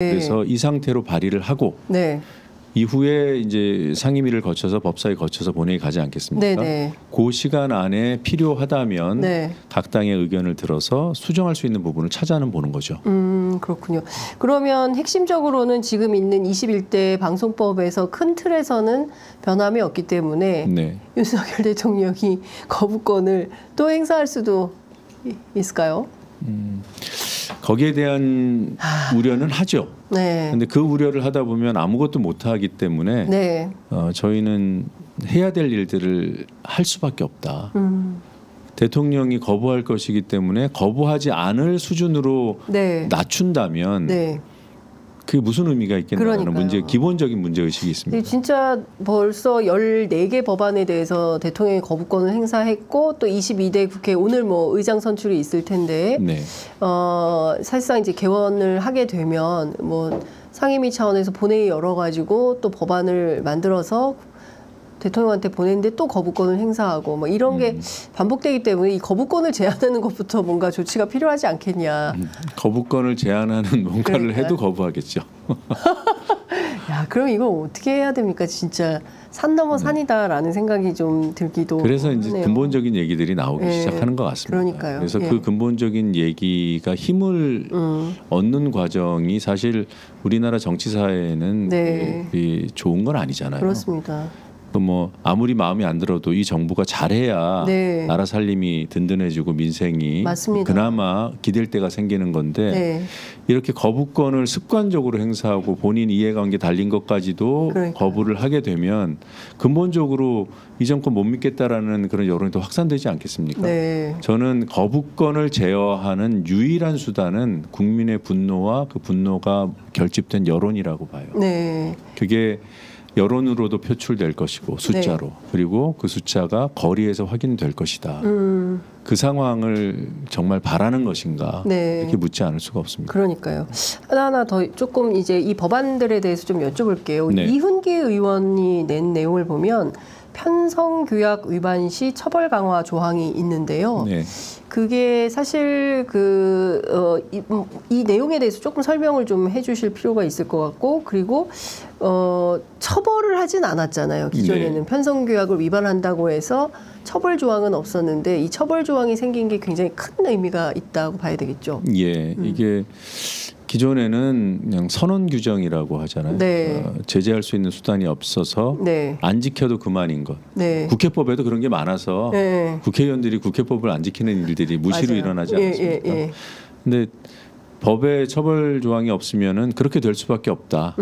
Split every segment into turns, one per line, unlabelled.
그래서 이 상태로 발의를 하고
네.
이후에 이제 상임위를 거쳐서 법사위 거쳐서 본회의 가지 않겠습니까?
네네.
그 시간 안에 필요하다면
네.
각 당의 의견을 들어서 수정할 수 있는 부분을 찾아는 보는 거죠.
그렇군요. 그러면 핵심적으로는 지금 있는 21대 방송법에서 큰 틀에서는 변함이 없기 때문에
네.
윤석열 대통령이 거부권을 또 행사할 수도 있을까요?
거기에 대한 우려는 하죠.
네.
근데 그 우려를 하다 보면 아무것도 못 하기 때문에
네.
저희는 해야 될 일들을 할 수밖에 없다. 대통령이 거부할 것이기 때문에 거부하지 않을 수준으로
네.
낮춘다면
네.
그게 무슨 의미가 있겠냐는
그러니까요.
기본적인 문제 의식이 있습니다.
진짜 벌써 14개 법안에 대해서 대통령이 거부권을 행사했고 또 22대 국회 오늘 뭐 의장 선출이 있을 텐데
네.
사실상 이제 개원을 하게 되면 뭐 상임위 차원에서 본회의 열어가지고 또 법안을 만들어서 대통령한테 보냈는데 또 거부권을 행사하고 뭐 이런 게 반복되기 때문에 이 거부권을 제한하는 것부터 뭔가 조치가 필요하지 않겠냐.
거부권을 제한하는 뭔가를
그러니까요.
해도 거부하겠죠.
야, 그럼 이거 어떻게 해야 됩니까? 진짜 산 넘어 산이다라는 생각이 좀 들기도.
그래서 이제
하네요.
근본적인 얘기들이 나오기
네.
시작하는 것 같습니다.
그러니까요.
그래서
예.
그 근본적인 얘기가 힘을 얻는 과정이 사실 우리나라 정치사회에는
네.
좋은 건 아니잖아요.
그렇습니다.
뭐 아무리 마음에 안 들어도 이 정부가 잘해야
네.
나라 살림이 든든해지고 민생이
맞습니다.
그나마 기댈 때가 생기는 건데
네.
이렇게 거부권을 습관적으로 행사하고 본인 이해관계 달린 것까지도
그러니까요.
거부를 하게 되면 근본적으로 이 정권 못 믿겠다라는 그런 여론이 더 확산되지 않겠습니까?
네.
저는 거부권을 제어하는 유일한 수단은 국민의 분노와 그 분노가 결집된 여론이라고 봐요.
네.
그게 여론으로도 표출될 것이고 숫자로
네.
그리고 그 숫자가 거리에서 확인될 것이다. 그 상황을 정말 바라는 것인가
네.
이렇게 묻지 않을 수가 없습니다.
그러니까요. 하나하나 더 조금 이제 이 법안들에 대해서 좀 여쭤볼게요.
네.
이훈기 의원이 낸 내용을 보면 편성규약 위반 시 처벌 강화 조항이 있는데요.
네.
그게 사실 이 내용에 대해서 조금 설명을 좀 해주실 필요가 있을 것 같고 그리고 처벌을 하진 않았잖아요. 기존에는
네.
편성규약을 위반한다고 해서 처벌 조항은 없었는데 이 처벌 조항이 생긴 게 굉장히 큰 의미가 있다고 봐야 되겠죠.
예, 이게 기존에는 그냥 선언 규정이라고 하잖아요.
네.
제재할 수 있는 수단이 없어서
네.
안 지켜도 그만인 것.
네.
국회법에도 그런 게 많아서
네.
국회의원들이 국회법을 안 지키는 일들이 무시로
맞아요.
일어나지
예,
않습니까?
예, 예.
근데 법에 처벌 조항이 없으면은 그렇게 될 수밖에 없다.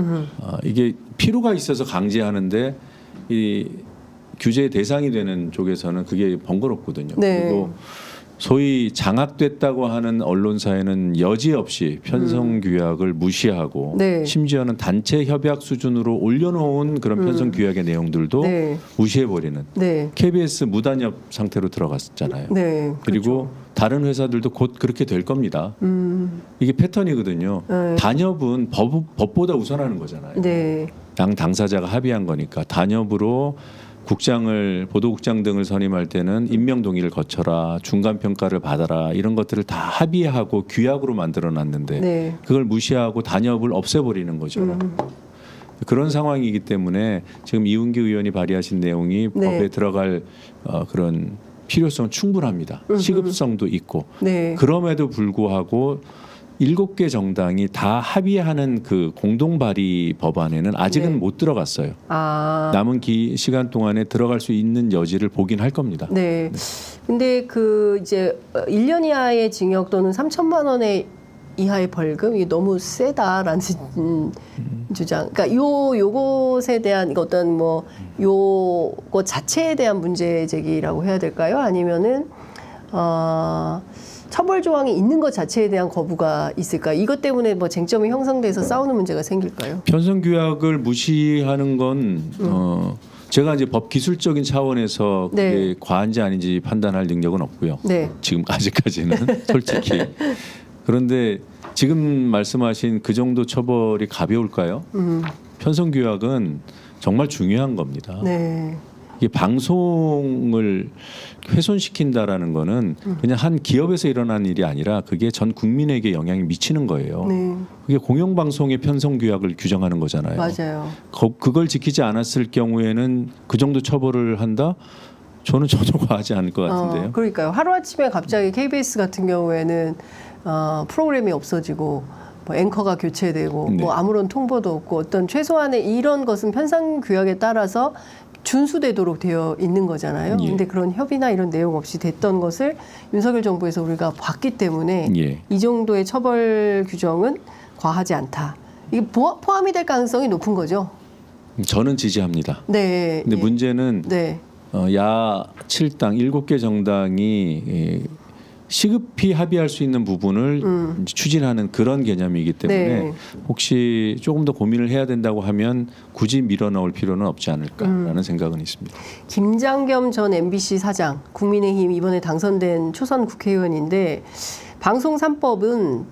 이게 필요가 있어서 강제하는데 이 규제의 대상이 되는 쪽에서는 그게 번거롭거든요.
네.
그리고 소위 장악됐다고 하는 언론사에는 여지없이 편성규약을 무시하고
네.
심지어는 단체 협약 수준으로 올려놓은 그런 편성규약의 내용들도
네.
무시해버리는
네.
KBS 무단협 상태로 들어갔잖아요.
네.
그리고 다른 회사들도 곧 그렇게 될 겁니다. 이게 패턴이거든요.
네.
단협은 법보다 우선하는 거잖아요.
네.
양 당사자가 합의한 거니까 단협으로 보도국장 등을 선임할 때는 임명 동의를 거쳐라, 중간 평가를 받아라 이런 것들을 다 합의하고 규약으로 만들어놨는데
네.
그걸 무시하고 단협을 없애버리는 거죠. 그런 상황이기 때문에 지금 이훈기 의원이 발의하신 내용이
네.
법에 들어갈 그런 필요성 충분합니다. 시급성도 있고
네.
그럼에도 불구하고 7개 정당이 다 합의하는 그 공동 발의 법안에는 아직은
네.
못 들어갔어요.
아.
남은 시간 동안에 들어갈 수 있는 여지를 보긴 할 겁니다.
네. 근데 이제 1년 이하의 징역 또는 3천만 원의 이하의 벌금 이게 너무 세다라는 주장. 그러니까 요것에 대한 어떤 요거 자체에 대한 문제 제기라고 해야 될까요? 아니면은 처벌 조항이 있는 것 자체에 대한 거부가 있을까? 이것 때문에 쟁점이 형성돼서 싸우는 문제가 생길까요?
편성규약을 무시하는 건 제가 이제 법 기술적인 차원에서 그게
네.
과한지 아닌지 판단할 능력은 없고요.
네.
지금 아직까지는 솔직히. 그런데 지금 말씀하신 그 정도 처벌이 가벼울까요? 편성규약은 정말 중요한 겁니다.
네.
이게 방송을 훼손시킨다라는 거는 그냥 한 기업에서 일어난 일이 아니라 그게 전 국민에게 영향이 미치는 거예요.
네.
그게 공영방송의 편성 규약을 규정하는 거잖아요.
맞아요.
그걸 지키지 않았을 경우에는 그 정도 처벌을 한다? 저는 전혀 과하지 않을 것 같은데요.
그러니까요. 하루아침에 갑자기 KBS 같은 경우에는 프로그램이 없어지고 뭐 앵커가 교체되고
네.
뭐 아무런 통보도 없고 어떤 최소한의 이런 것은 편성 규약에 따라서 준수되도록 되어 있는 거잖아요.
예.
근데 그런 협의나 이런 내용 없이 됐던 것을 윤석열 정부에서 우리가 봤기 때문에
예.
이 정도의 처벌 규정은 과하지 않다. 이게 포함이 될 가능성이 높은 거죠.
저는 지지합니다.
네.
근데
예.
문제는
네.
야 7당 7개 정당이 시급히 합의할 수 있는 부분을 이제 추진하는 그런 개념이기 때문에
네.
혹시 조금 더 고민을 해야 된다고 하면 굳이 밀어넣을 필요는 없지 않을까라는 생각은 있습니다.
김장겸 전 MBC 사장, 국민의힘 이번에 당선된 초선 국회의원인데 방송 3법은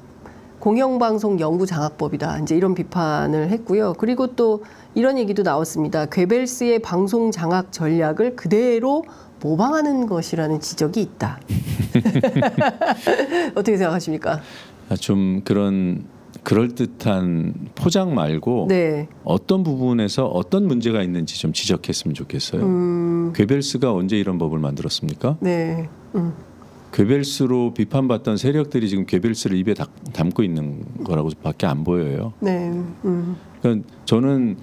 공영방송 연구장악법이다. 이제 이런 비판을 했고요. 그리고 또 이런 얘기도 나왔습니다. 괴벨스의 방송 장악 전략을 그대로 모방하는 것이라는 지적이 있다. 어떻게 생각하십니까?
좀 그럴듯한 포장 말고
네.
어떤 부분에서 어떤 문제가 있는지 좀 지적했으면 좋겠어요. 괴벨스가 언제 이런 법을 만들었습니까?
네.
괴벨스로 비판받던 세력들이 지금 괴벨스를 입에 담고 있는 거라고밖에 안 보여요.
네.
그러니까 저는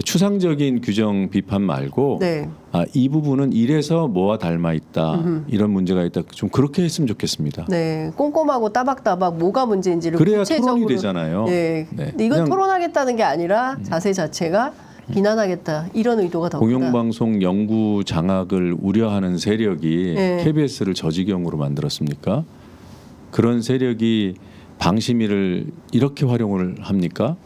추상적인 규정 비판 말고
네.
이 부분은 이래서 뭐와 닮아 있다 이런 문제가 있다 좀 그렇게 했으면 좋겠습니다.
네. 꼼꼼하고 따박따박 뭐가 문제인지를
그래야
구체적으로
토론이 되잖아요.
네.
네.
근데 이건
그냥
토론하겠다는 게 아니라 자세 자체가 비난하겠다 이런 의도가 더 크다.
공영방송 연구 장악을 우려하는 세력이
네.
KBS를 저지경으로 만들었습니까? 그런 세력이 방심위를 이렇게 활용을 합니까?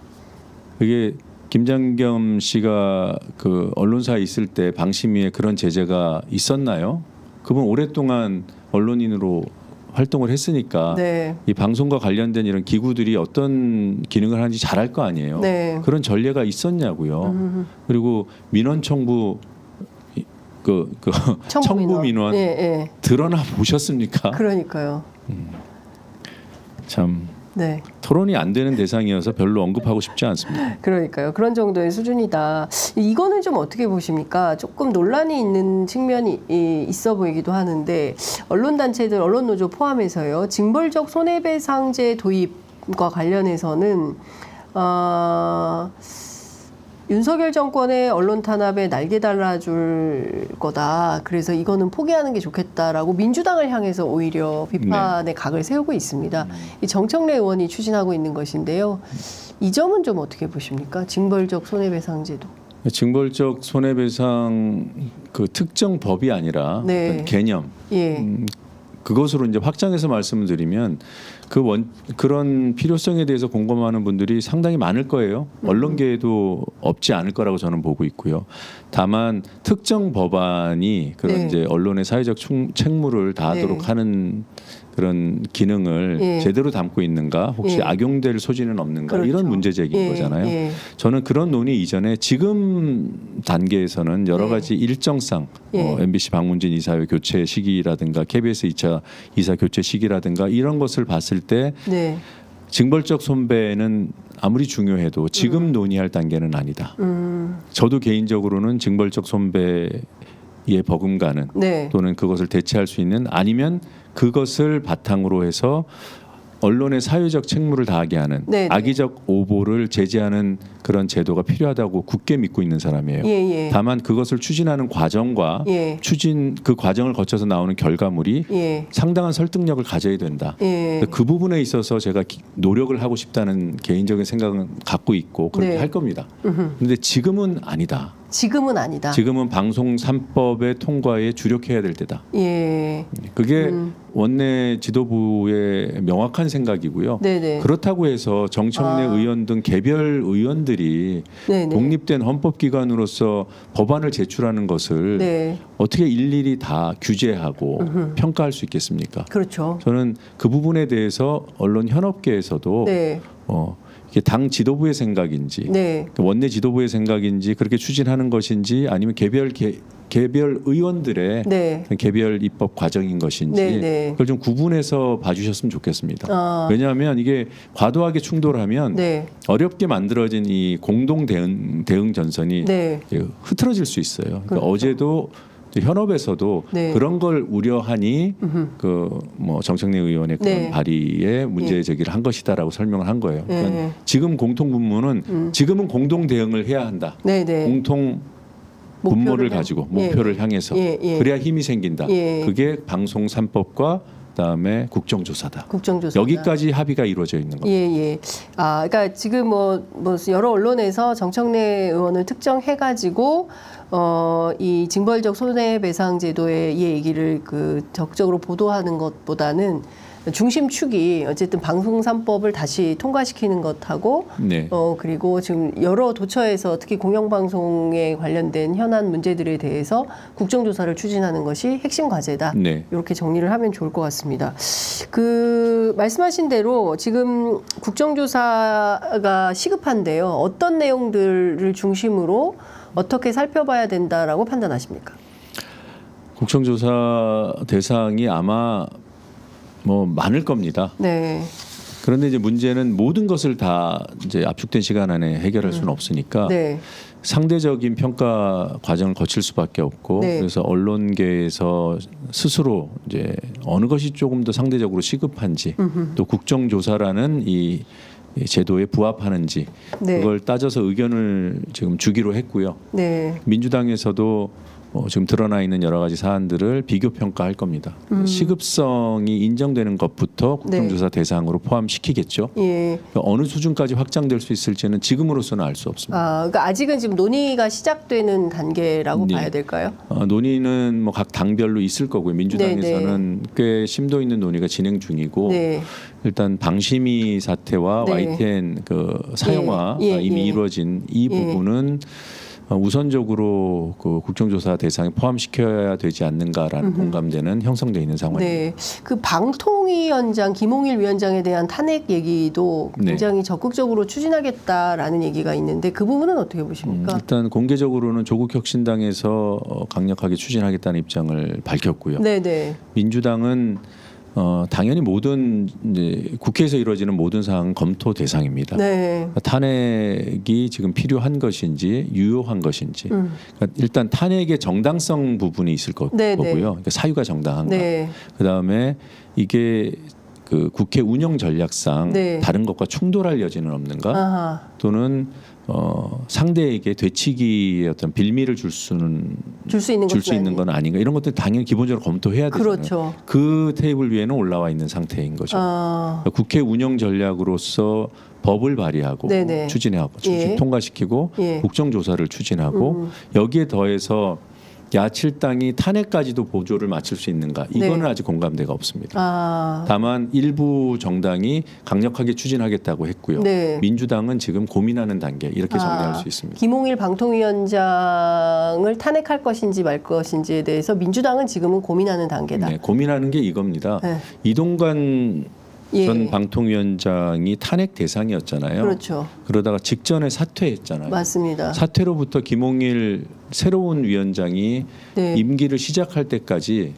그게 김장겸 씨가 그 언론사에 있을 때 방심위에 그런 제재가 있었나요? 그분 오랫동안 언론인으로 활동을 했으니까
네.
이 방송과 관련된 이런 기구들이 어떤 기능을 하는지 잘 알 거 아니에요.
네.
그런 전례가 있었냐고요. 그리고 민원 청부 청부 민원
예, 예.
드러나 보셨습니까?
그러니까요.
참
네.
토론이 안 되는 대상이어서 별로 언급하고 싶지 않습니다.
그러니까요. 그런 정도의 수준이다. 이거는 좀 어떻게 보십니까? 조금 논란이 있는 측면이 있어 보이기도 하는데 언론단체들, 언론노조 포함해서요. 징벌적 손해배상제 도입과 관련해서는 윤석열 정권의 언론 탄압에 날개 달아줄 거다. 그래서 이거는 포기하는 게 좋겠다라고 민주당을 향해서 오히려 비판의 각을 세우고 있습니다. 이 정청래 의원이 추진하고 있는 것인데요. 이 점은 좀 어떻게 보십니까? 징벌적 손해배상제도.
징벌적 손해배상 그 특정 법이 아니라
네.
어떤 개념.
예.
그것으로 이제 확장해서 말씀을 드리면 그런 필요성에 대해서 공감하는 분들이 상당히 많을 거예요. 언론계에도 없지 않을 거라고 저는 보고 있고요. 다만 특정 법안이 그런
네.
이제 언론의 사회적 책무를 다하도록
네.
하는 그런 기능을
예.
제대로 담고 있는가, 혹시
예.
악용될 소지는 없는가
그렇죠.
이런 문제 제기인
예.
거잖아요.
예.
저는 그런 논의 이전에 지금 단계에서는 여러
네.
가지 일정상
예.
MBC 방문진 이사회 교체 시기라든가 KBS 2차 이사 교체 시기라든가 이런 것을 봤을 때
네.
징벌적 손배는 아무리 중요해도 지금 논의할 단계는 아니다. 저도 개인적으로는 징벌적 손배의 버금가는
네.
또는 그것을 대체할 수 있는 아니면 그것을 바탕으로 해서 언론의 사회적 책무를 다하게 하는
네, 네.
악의적 오보를 제재하는 그런 제도가 필요하다고 굳게 믿고 있는 사람이에요.
예, 예.
다만 그것을 추진하는 과정과
예.
그 과정을 거쳐서 나오는 결과물이
예.
상당한 설득력을 가져야 된다.
예.
그 부분에 있어서 제가 노력을 하고 싶다는 개인적인 생각은 갖고 있고 그렇게
네.
할 겁니다. 그런데 지금은 아니다.
지금은 아니다.
지금은 방송 3법의 통과에 주력해야 될 때다.
예.
그게 원내 지도부의 명확한 생각이고요.
네네.
그렇다고 해서 정청래 의원 등 개별 의원들이
네네.
독립된 헌법기관으로서 법안을 제출하는 것을
네.
어떻게 일일이 다 규제하고 평가할 수 있겠습니까?
그렇죠.
저는 그 부분에 대해서 언론 현업계에서도
네.
이게 당 지도부의 생각인지
네.
원내 지도부의 생각인지 그렇게 추진하는 것인지 아니면 개별 개별 의원들의
네.
개별 입법 과정인 것인지
네, 네.
그걸 좀 구분해서 봐주셨으면 좋겠습니다. 왜냐하면 이게 과도하게 충돌하면
네.
어렵게 만들어진 이 공동 대응 전선이
네.
흐트러질 수 있어요. 그러니까
그렇죠.
어제도 현업에서도
네.
그런 걸 우려하니 그 뭐 정청래 의원의 그런
네.
발의에 문제 제기를 한 것이다라고 설명을 한 거예요. 그러니까
네.
지금 공통 분모는 지금은 공동 대응을 해야 한다.
네, 네.
공통 분모를 가지고 목표를 향해서 그래야 힘이 생긴다. 그게 방송 3법과 그다음에 국정조사다.
국정조사
여기까지 합의가 이루어져 있는 겁니다.
예. 아, 그러니까 지금 뭐 여러 언론에서 정청래 의원을 특정해가지고 이 징벌적 손해배상 제도의 이 얘기를 그 적극적으로 보도하는 것보다는 중심축이 어쨌든 방송 3법을 다시 통과시키는 것하고
네.
그리고 지금 여러 도처에서 특히 공영방송에 관련된 현안 문제들에 대해서 국정조사를 추진하는 것이 핵심 과제다.
네.
이렇게 정리를 하면 좋을 것 같습니다. 그 말씀하신 대로 지금 국정조사가 시급한데요. 어떤 내용들을 중심으로 어떻게 살펴봐야 된다라고 판단하십니까?
국정조사 대상이 아마 뭐 많을 겁니다.
네.
그런데 이제 문제는 모든 것을 다 이제 압축된 시간 안에 해결할 수는 없으니까
네.
상대적인 평가 과정을 거칠 수밖에 없고
네.
그래서 언론계에서 스스로 이제 어느 것이 조금 더 상대적으로 시급한지 또 국정조사라는 이 제도에 부합하는지
네.
그걸 따져서 의견을 지금 주기로 했고요.
네.
민주당에서도 지금 드러나 있는 여러 가지 사안들을 비교 평가할 겁니다. 시급성이 인정되는 것부터 국정조사 대상으로 포함시키겠죠.
예.
그러니까 어느 수준까지 확장될 수 있을지는 지금으로서는 알 수 없습니다.
그러니까 아직은 지금 논의가 시작되는 단계라고
네.
봐야 될까요?
논의는 뭐 각 당별로 있을 거고요. 민주당에서는 꽤 심도 있는 논의가 진행 중이고
네.
일단 방심위 사태와
네.
YTN 그 사형화 이미 이루어진 이 부분은 우선적으로 그 국정조사 대상에 포함시켜야 되지 않는가라는 공감대는 형성돼 있는 상황입니다.
네, 그 방통위원장 김홍일 위원장에 대한 탄핵 얘기도 굉장히 적극적으로 추진하겠다라는 얘기가 있는데 그 부분은 어떻게 보십니까?
일단 공개적으로는 조국혁신당에서 강력하게 추진하겠다는 입장을 밝혔고요.
네네.
민주당은 당연히 모든 이제 국회에서 이루어지는 모든 사항은 검토 대상입니다.
네.
탄핵이 지금 필요한 것인지 유효한 것인지 그러니까 일단 탄핵의 정당성 부분이 있을 거고요. 그러니까 사유가 정당한가.
네.
그다음에 이게 그 국회 운영 전략상 다른 것과 충돌할 여지는 없는가?
아하.
또는 상대에게 되치기의 어떤 빌미를 줄 수 있는 건 아닌가 이런 것들 당연히 기본적으로 검토해야 되잖아요.
그렇죠.
그 테이블 위에는 올라와 있는 상태인 거죠. 그러니까 국회 운영 전략으로서 법을 발의하고 추진하고 통과시키고 국정조사를 추진하고 여기에 더해서 야7당이 탄핵까지도 보조를 맞출 수 있는가 이거는 아직 공감대가 없습니다. 다만 일부 정당이 강력하게 추진하겠다고 했고요. 민주당은 지금 고민하는 단계 이렇게 정리할 수 있습니다.
김홍일 방통위원장을 탄핵할 것인지 말 것인지에 대해서 민주당은 지금은 고민하는 단계다.
네, 고민하는 게 이겁니다. 이동관 전 방통위원장이 탄핵 대상이었잖아요.
그렇죠.
그러다가 직전에 사퇴했잖아요.
맞습니다.
사퇴로부터 김홍일 새로운 위원장이 임기를 시작할 때까지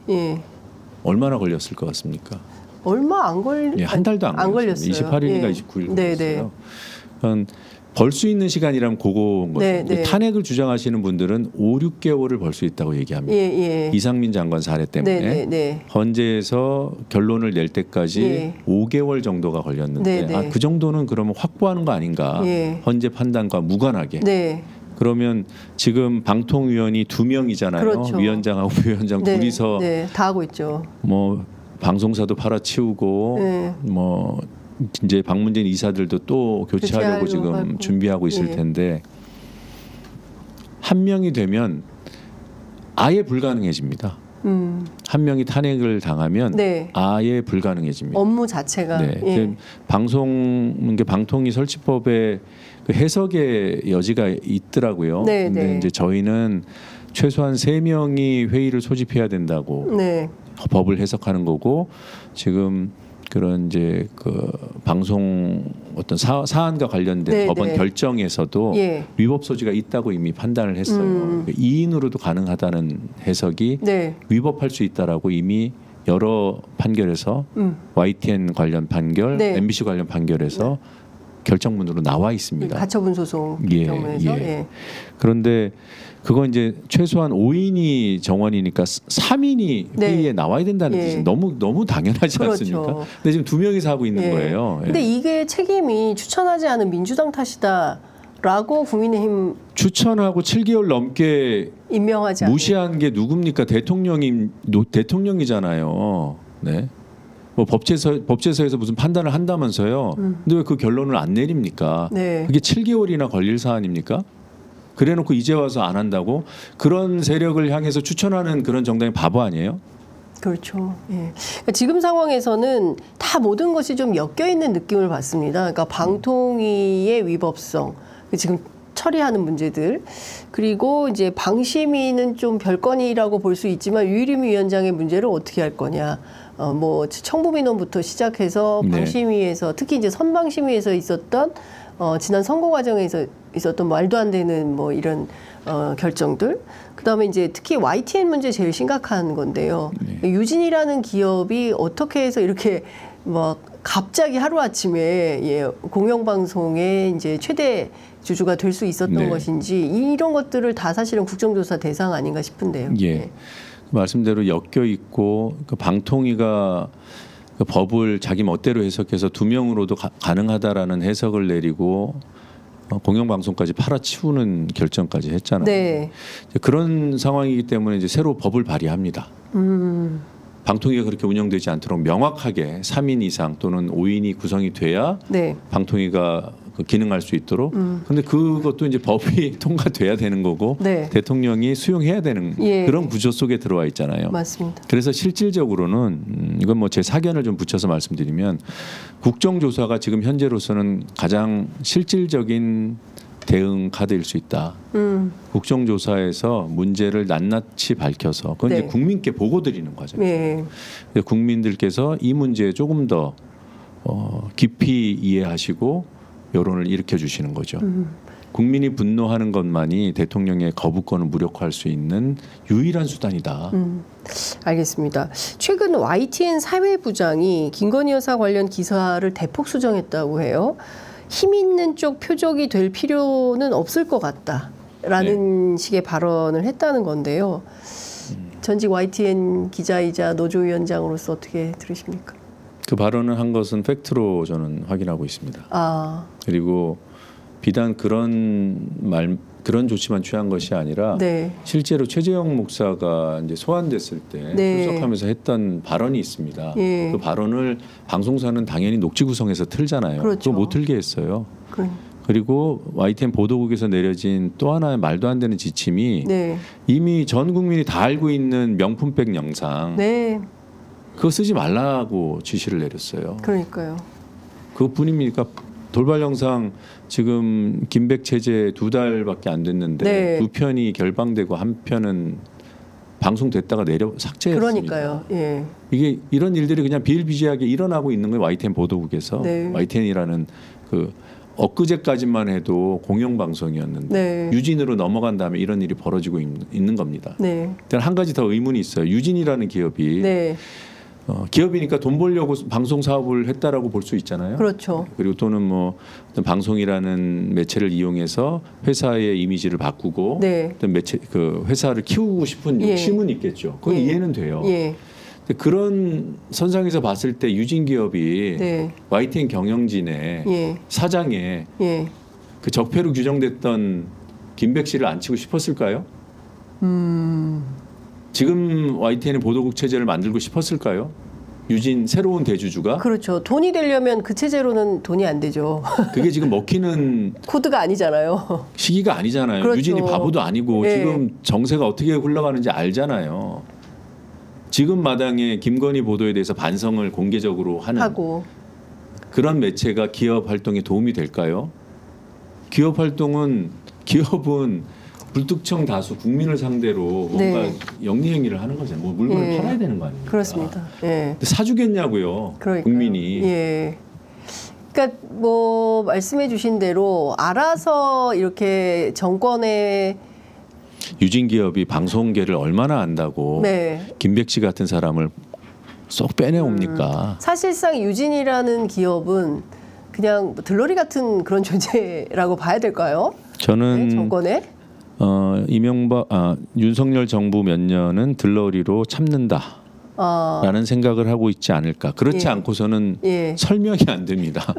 얼마나 걸렸을 것 같습니까?
얼마 안
한 달도 안 걸렸어요. 28일인가 29일 걸렸어요. 벌 수 있는 시간이라면 그거인 거죠. 탄핵을 주장하시는 분들은 5, 6개월을 벌 수 있다고 얘기합니다. 이상민 장관 사례 때문에 헌재에서 결론을 낼 때까지 5개월 정도가 걸렸는데 그 정도는 그러면 확보하는 거 아닌가. 헌재 판단과 무관하게. 그러면 지금 방통위원이 2명이잖아요.
그렇죠.
위원장하고 부위원장 둘이서
다 하고 있죠.
뭐 방송사도 팔아치우고 뭐 이제 박문진 이사들도 또 교체하려고 지금 하고. 준비하고 있을 텐데 한 명이 되면 아예 불가능해집니다. 한 명이 탄핵을 당하면 아예 불가능해집니다.
업무 자체가
방통위 설치법에 그 해석의 여지가 있더라고요. 근데 이제 저희는 최소한 3명이 회의를 소집해야 된다고 법을 해석하는 거고 지금 그런 이제 그 방송 어떤 사안과 관련된
네,
법원
네.
결정에서도
예.
위법 소지가 있다고 이미 판단을 했어요. 그 이인으로도 가능하다는 해석이
네.
위법할 수 있다라고 이미 여러 판결에서 YTN 관련 판결,
네.
MBC 관련 판결에서 결정문으로 나와 있습니다.
가처분 소송
예,
경우에서
예.
예.
그런데 그건 이제 최소한 5인이 정원이니까 3인이
네.
회의에 나와야 된다는
예.
뜻이 너무 당연하지
그렇죠.
않습니까? 근데 지금 2명이서 하고 있는
예.
거예요.
근데
예.
이게 책임이 추천하지 않은 민주당 탓이다라고 국민의힘
추천하고 7개월 넘게
임명하지 않은
무시한 게 누굽니까? 대통령이잖아요. 네. 뭐 법제서에서 무슨 판단을 한다면서요. 근데 왜 그 결론을 안 내립니까?
네.
그게 7개월이나 걸릴 사안입니까? 그래놓고 이제 와서 안 한다고? 그런 세력을 향해서 추천하는 그런 정당이 바보 아니에요?
그렇죠. 예. 그러니까 지금 상황에서는 다 모든 것이 좀 엮여 있는 느낌을 받습니다. 그러니까 방통위의 위법성, 지금 처리하는 문제들, 그리고 이제 방심위는 좀 별건이라고 볼 수 있지만 유일임 위원장의 문제를 어떻게 할 거냐. 뭐 청부민원부터 시작해서
네.
방심위에서 특히 이제 선방심위에서 있었던 지난 선거 과정에서 있었던 말도 안 되는 뭐 이런 결정들. 그다음에 이제 특히 YTN 문제 제일 심각한 건데요.
네.
유진이라는 기업이 어떻게 해서 이렇게 막 갑자기 하루 아침에 예, 공영방송의 이제 최대 주주가 될 수 있었던
네.
것인지 이런 것들을 다 사실은 국정조사 대상 아닌가 싶은데요.
예.
네.
말씀대로 엮여 있고 그 방통위가 그 법을 자기 멋대로 해석해서 2명으로도 가능하다라는 해석을 내리고 공영방송까지 팔아치우는 결정까지 했잖아요.
네.
그런 상황이기 때문에 이제 새로 법을 발의합니다. 방통위가 그렇게 운영되지 않도록 명확하게 3인 이상 또는 5인이 구성이 돼야
네.
방통위가 그 기능할 수 있도록. 그런데 그것도 이제 법이 통과돼야 되는 거고
네.
대통령이 수용해야 되는
예.
그런 구조 속에 들어와 있잖아요.
맞습니다.
그래서 실질적으로는 이건 뭐 제 사견을 좀 붙여서 말씀드리면 국정조사가 지금 현재로서는 가장 실질적인 대응 카드일 수 있다. 국정조사에서 문제를 낱낱이 밝혀서 그건
네.
이제 국민께 보고 드리는 과정.
네.
국민들께서 이 문제에 조금 더 깊이 이해하시고 여론을 일으켜 주시는 거죠. 국민이 분노하는 것만이 대통령의 거부권을 무력화할 수 있는 유일한 수단이다.
알겠습니다. 최근 YTN 사회부장이 김건희 여사 관련 기사를 대폭 수정했다고 해요. 힘 있는 쪽 표적이 될 필요는 없을 것 같다라는 식의 발언을 했다는 건데요. 전직 YTN 기자이자 노조위원장으로서 어떻게 들으십니까?
그 발언을 한 것은 팩트로 저는 확인하고 있습니다.
아,
그리고 비단 그런 조치만 취한 것이 아니라
네.
실제로 최재형 목사가 이제 소환됐을 때
네.
출석하면서 했던 발언이 있습니다.
예.
그 발언을 방송사는 당연히 녹취 구성해서 틀잖아요.
그렇죠.
그거 못 틀게 했어요.
그,
그리고 YTN 보도국에서 내려진 또 하나의 말도 안 되는 지침이
네.
이미 전 국민이 다 알고 있는 명품백 영상
네.
그거 쓰지 말라고 지시를 내렸어요.
그러니까요.
그것뿐입니까? 돌발 영상 지금 김백 체제 2달밖에 안 됐는데
네.
2편이 결방되고 1편은 방송됐다가 삭제했습니다.
그러니까요. 예.
이게 이런 일들이 그냥 비일비재하게 일어나고 있는 거예요. YTN 보도국에서.
네.
YTN이라는 그 엊그제까지만 해도 공영방송이었는데
네.
유진으로 넘어간 다음에 이런 일이 벌어지고 있는 겁니다.
네.
일단 한 가지 더 의문이 있어요. 유진이라는 기업이
네.
기업이니까 돈 벌려고 방송 사업을 했다라고 볼 수 있잖아요.
그렇죠.
그리고 또는 뭐 어떤 방송이라는 매체를 이용해서 회사의 이미지를 바꾸고
네.
어떤 매체 그 회사를 키우고 싶은
예.
욕심은 있겠죠. 그건
예.
이해는 돼요.
예.
근데 그런 선상에서 봤을 때 유진 기업이
네.
YTN 경영진의
예.
사장에
예.
그 적폐로 규정됐던 김백 씨를 앉히고 싶었을까요? 지금 YTN의 보도국 체제를 만들고 싶었을까요? 유진 새로운 대주주가
그렇죠. 돈이 되려면 그 체제로는 돈이 안 되죠.
그게 지금 먹히는
코드가 아니잖아요.
시기가 아니잖아요.
그렇죠.
유진이 바보도 아니고
네.
지금 정세가 어떻게 흘러가는지 알잖아요. 지금 마당에 김건희 보도에 대해서 반성을 공개적으로 하는 그런 매체가 기업 활동에 도움이 될까요? 기업은 불특정 다수 국민을 상대로 뭔가
네.
영리 행위를 하는 거잖아요. 뭐 물건을
예.
팔아야 되는 거 아닙니까?
그렇습니다. 예.
근데 사주겠냐고요.
그러니까요.
국민이.
예. 그러니까 뭐 말씀해주신 대로 알아서 이렇게 정권에
유진기업이 방송계를 얼마나 안다고
네.
김백지 같은 사람을 쏙 빼내옵니까?
사실상 유진이라는 기업은 그냥 들러리 같은 그런 존재라고 봐야 될까요?
저는
네, 정권에
윤석열 정부 몇 년은 들러리로 참는다라는
아,
생각을 하고 있지 않을까. 그렇지
예.
않고서는
예.
설명이 안 됩니다.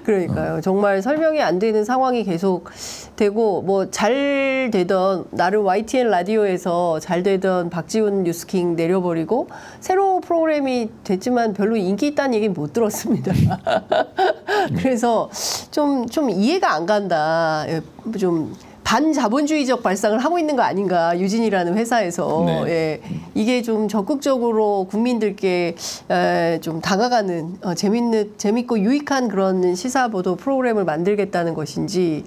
그러니까요. 정말 설명이 안 되는 상황이 계속 되고 뭐 잘 되던 나름 YTN 라디오에서 잘 되던 박지훈 뉴스킹 내려버리고 새로 프로그램이 됐지만 별로 인기 있다는 얘기는 못 들었습니다. 그래서 좀 이해가 안 간다. 예, 좀 반자본주의적 발상을 하고 있는 거 아닌가 유진이라는 회사에서
네.
예, 이게 좀 적극적으로 국민들께 좀 다가가는 재밌고 유익한 그런 시사 보도 프로그램을 만들겠다는 것인지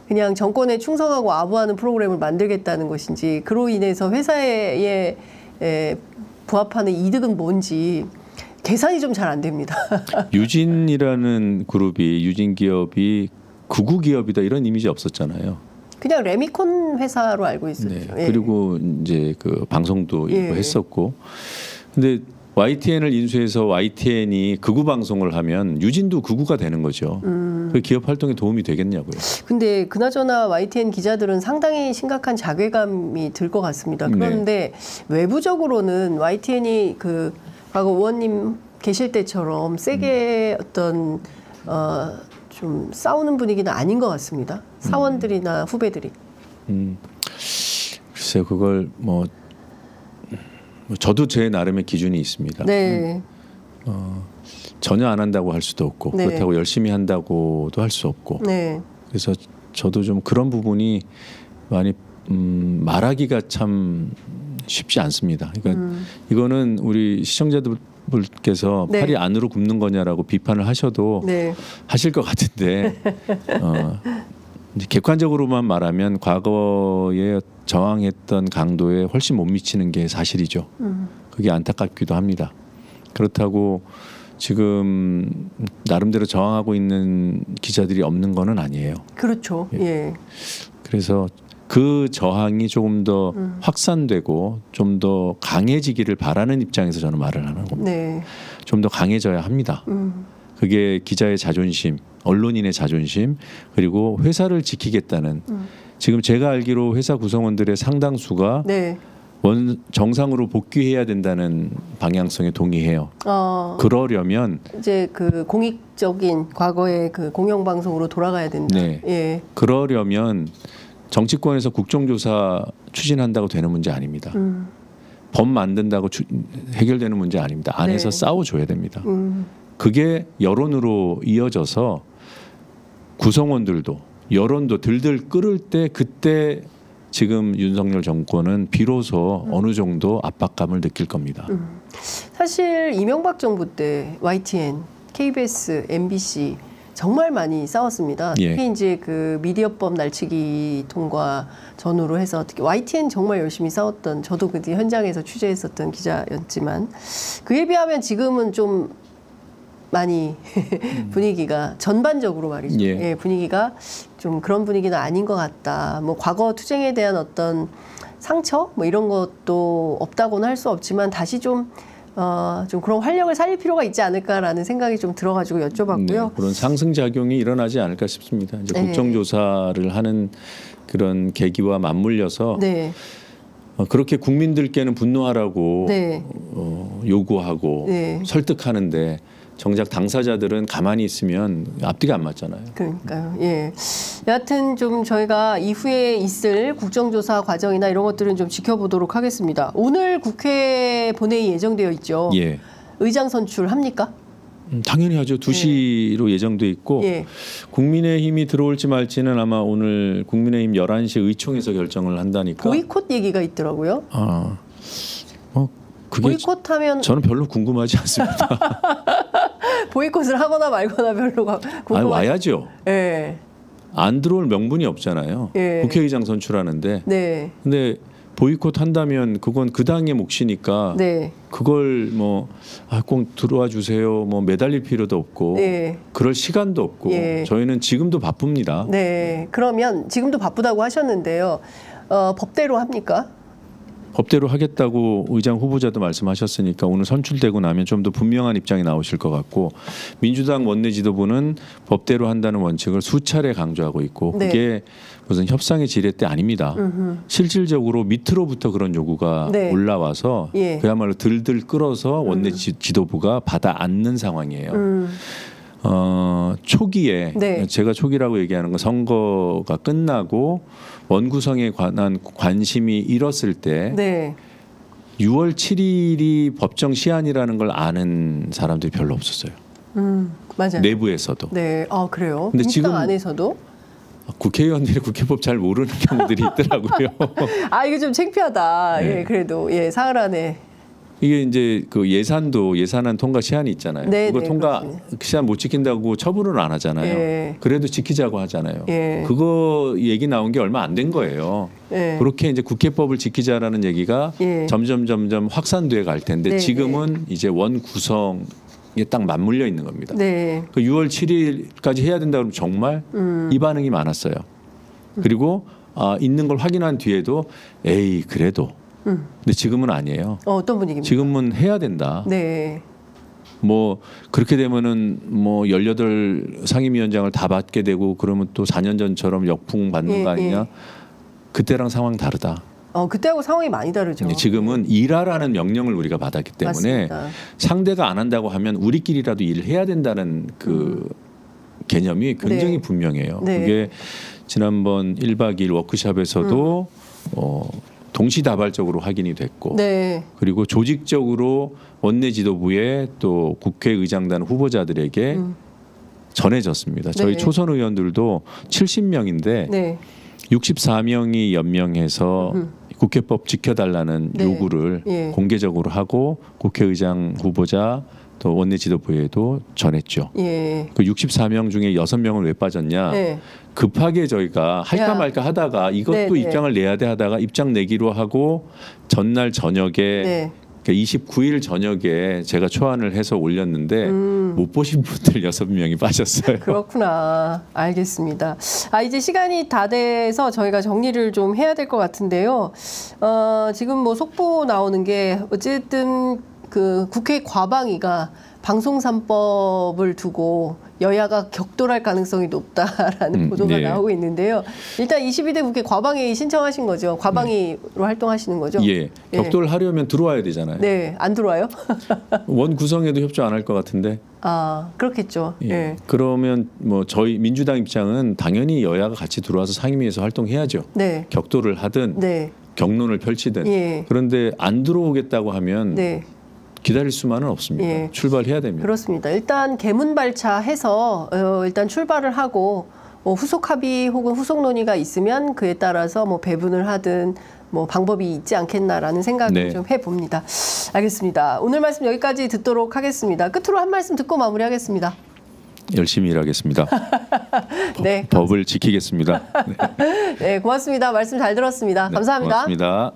그냥 정권에 충성하고 아부하는 프로그램을 만들겠다는 것인지 그로 인해서 회사에 부합하는 이득은 뭔지 계산이 좀 잘 안 됩니다.
유진이라는 그룹이 유진 기업이 극우 기업이다 이런 이미지 없었잖아요.
그냥 레미콘 회사로 알고 있었죠.
네.
예.
그리고 이제 그 방송도
예.
했었고, 근데 YTN을 인수해서 YTN이 극우 방송을 하면 유진도 극우가 되는 거죠. 그 기업 활동에 도움이 되겠냐고요.
근데 그나저나 YTN 기자들은 상당히 심각한 자괴감이 들 것 같습니다. 그런데 외부적으로는 YTN이 그 과거 의원님 계실 때처럼 세게 어떤 좀 싸우는 분위기는 아닌 것 같습니다. 사원들이나 후배들이.
글쎄요, 그걸 뭐 저도 제 나름의 기준이 있습니다.
네.
전혀 안 한다고 할 수도 없고
네.
그렇다고 열심히 한다고도 할 수 없고
네. 그래서
저도 좀 그런 부분이 많이 말하기가 참 쉽지 않습니다. 그러니까 이거는 우리 시청자들께서
네.
팔이 안으로 굽는 거냐라고 비판을 하셔도
네.
하실 것 같은데 이제 객관적으로만 말하면 과거에 저항했던 강도에 훨씬 못 미치는 게 사실이죠. 그게 안타깝기도 합니다. 그렇다고 지금 나름대로 저항하고 있는 기자들이 없는 거는 아니에요.
그렇죠. 예.
그래서 그 저항이 조금 더 확산되고 좀 더 강해지기를 바라는 입장에서 저는 말을 하는 겁니다.
네.
좀 더 강해져야 합니다. 그게 기자의 자존심, 언론인의 자존심, 그리고 회사를 지키겠다는 지금 제가 알기로 회사 구성원들의 상당수가
네.
정상으로 복귀해야 된다는 방향성에 동의해요. 그러려면
이제 그 공익적인 과거의 그 공영방송으로 돌아가야 된다.
네.
예.
그러려면 정치권에서 국정조사 추진한다고 되는 문제 아닙니다. 법 만든다고 해결되는 문제 아닙니다. 안에서
네.
싸워줘야 됩니다. 그게 여론으로 이어져서 구성원들도 여론도 들들 끓을 때 그때 지금 윤석열 정권은 비로소 어느 정도 압박감을 느낄 겁니다.
사실 이명박 정부 때 YTN, KBS, MBC 정말 많이 싸웠습니다.
예.
특히 이제 그 미디어법 날치기 통과 전후로 해서 특히 YTN 정말 열심히 싸웠던 저도 그 뒤 현장에서 취재했었던 기자였지만 그에 비하면 지금은 좀 많이 분위기가 전반적으로 말이죠.
예.
예, 분위기가 좀 그런 분위기는 아닌 것 같다. 뭐 과거 투쟁에 대한 어떤 상처 뭐 이런 것도 없다고는 할 수 없지만 다시 좀 그런 활력을 살릴 필요가 있지 않을까라는 생각이 좀 들어가지고 여쭤봤고요.
네, 그런 상승 작용이 일어나지 않을까 싶습니다. 이제
네.
국정조사를 하는 그런 계기와 맞물려서
네,
그렇게 국민들께는 분노하라고
네,
요구하고
네.
설득하는데 정작 당사자들은 가만히 있으면 앞뒤가 안 맞잖아요.
그러니까요. 예. 여하튼 좀 저희가 이후에 있을 국정조사 과정이나 이런 것들은 좀 지켜보도록 하겠습니다. 오늘 국회 본회의 예정되어 있죠.
예,
의장 선출합니까?
당연히 하죠. 2시로 예정돼 있고
예.
국민의힘이 들어올지 말지는 아마 오늘 국민의힘 11시 의총에서 결정을 한다니까.
보이콧 얘기가 있더라고요.
그게
보이콧하면
저는 별로 궁금하지 않습니다.
보이콧을 하거나 말거나 별로 궁금하지.
아니, 와야죠.
예.
안 들어올 명분이 없잖아요.
예.
국회의장 선출하는데.
네.
근데 보이콧 한다면 그건 그 당의 몫이니까
네.
그걸 뭐 꼭 들어와 주세요. 뭐 매달릴 필요도 없고
네.
그럴 시간도 없고
예.
저희는 지금도 바쁩니다.
네. 그러면 지금도 바쁘다고 하셨는데요. 법대로 합니까?
법대로 하겠다고 의장 후보자도 말씀하셨으니까 오늘 선출되고 나면 좀 더 분명한 입장이 나오실 것 같고 민주당 원내 지도부는 법대로 한다는 원칙을 수차례 강조하고 있고
네.
그게 무슨 협상의 지렛대 아닙니다. 실질적으로 밑으로부터 그런 요구가
네.
올라와서
예.
그야말로 들들 끌어서 원내 지도부가 받아 안는 상황이에요. 초기에
네.
제가 초기라고 얘기하는 건 선거가 끝나고 원구성에 관한 관심이 일었을 때
네.
6월 7일이 법정 시한이라는 걸 아는 사람들이 별로 없었어요.
맞아요.
내부에서도.
네. 아, 그래요?
근데
민주당
지금
안에서도?
국회의원들이 국회법 잘 모르는 경우들이 있더라고요.
아, 이거 좀 창피하다.
네.
예, 그래도 예, 사흘 안에.
이게 이제 그 예산도 예산안 통과 시한이 있잖아요.
네,
그거
네,
통과
그렇습니다.
시한 못 지킨다고 처분을 안 하잖아요.
예.
그래도 지키자고 하잖아요.
예.
그거 얘기 나온 게 얼마 안 된 거예요.
예.
그렇게 이제 국회법을 지키자라는 얘기가
예.
점점 확산돼 갈 텐데
네,
지금은 이제 원 구성에 딱 맞물려 있는 겁니다.
네.
그 6월 7일까지 해야 된다 그러면 정말 이 반응이 많았어요. 그리고 있는 걸 확인한 뒤에도 에이 그래도 근데 지금은 아니에요.
어떤 분위기입니까?
지금은 해야 된다.
네.
뭐 그렇게 되면은 뭐 18 상임위원장을 다 받게 되고 그러면 또 4년 전처럼 역풍 받는
예,
거 아니냐?
예.
그때랑 상황 다르다.
그때하고 상황이 많이 다르죠.
지금은 일하라는 명령을 우리가 받았기 때문에
맞습니다.
상대가 안 한다고 하면 우리끼리라도 일을 해야 된다는 그 개념이 굉장히
네.
분명해요.
네.
그게 지난번 1박 2일 워크숍에서도 동시다발적으로 확인이 됐고
네.
그리고 조직적으로 원내 지도부에 또 국회의장단 후보자들에게 전해졌습니다. 저희
네.
초선 의원들도 70명인데
네.
64명이 연명해서 국회법 지켜달라는
네.
요구를
예.
공개적으로 하고 국회의장 후보자 또 원내 지도부에도 전했죠.
예.
그 64명 중에 6명은 왜 빠졌냐?
네.
급하게 저희가 할까
야.
말까 하다가 이것도
네, 네.
입장을 내야 돼 하다가 입장 내기로 하고 전날 저녁에
네.
그러니까 29일 저녁에 제가 초안을 해서 올렸는데 못 보신 분들 6명이 빠졌어요.
그렇구나. 알겠습니다. 이제 시간이 다 돼서 저희가 정리를 좀 해야 될 것 같은데요. 지금 뭐 속보 나오는 게 어쨌든 그 국회 과방위가 방송 3법을 두고 여야가 격돌할 가능성이 높다라는 보도가
네.
나오고 있는데요. 일단 22대 국회 과방위 신청하신 거죠. 과방위로 활동하시는 거죠.
예, 격돌을 하려면 들어와야 되잖아요.
네, 안 들어와요?
원 구성에도 협조 안 할 것 같은데.
그렇겠죠.
예.
예.
그러면 뭐 저희 민주당 입장은 당연히 여야가 같이 들어와서 상임위에서 활동해야죠.
네.
격돌을 하든
네.
격론을 펼치든.
예.
그런데 안 들어오겠다고 하면
네.
기다릴 수만은 없습니다.
예.
출발해야 됩니다.
그렇습니다. 일단 개문발차해서 일단 출발을 하고 후속 합의 혹은 후속 논의가 있으면 그에 따라서 뭐 배분을 하든 뭐 방법이 있지 않겠나라는 생각을
네.
좀 해봅니다. 알겠습니다. 오늘 말씀 여기까지 듣도록 하겠습니다. 끝으로 한 말씀 듣고 마무리하겠습니다.
열심히 일하겠습니다.
네,
법을 지키겠습니다.
네, 고맙습니다. 말씀 잘 들었습니다.
네,
감사합니다.
고맙습니다.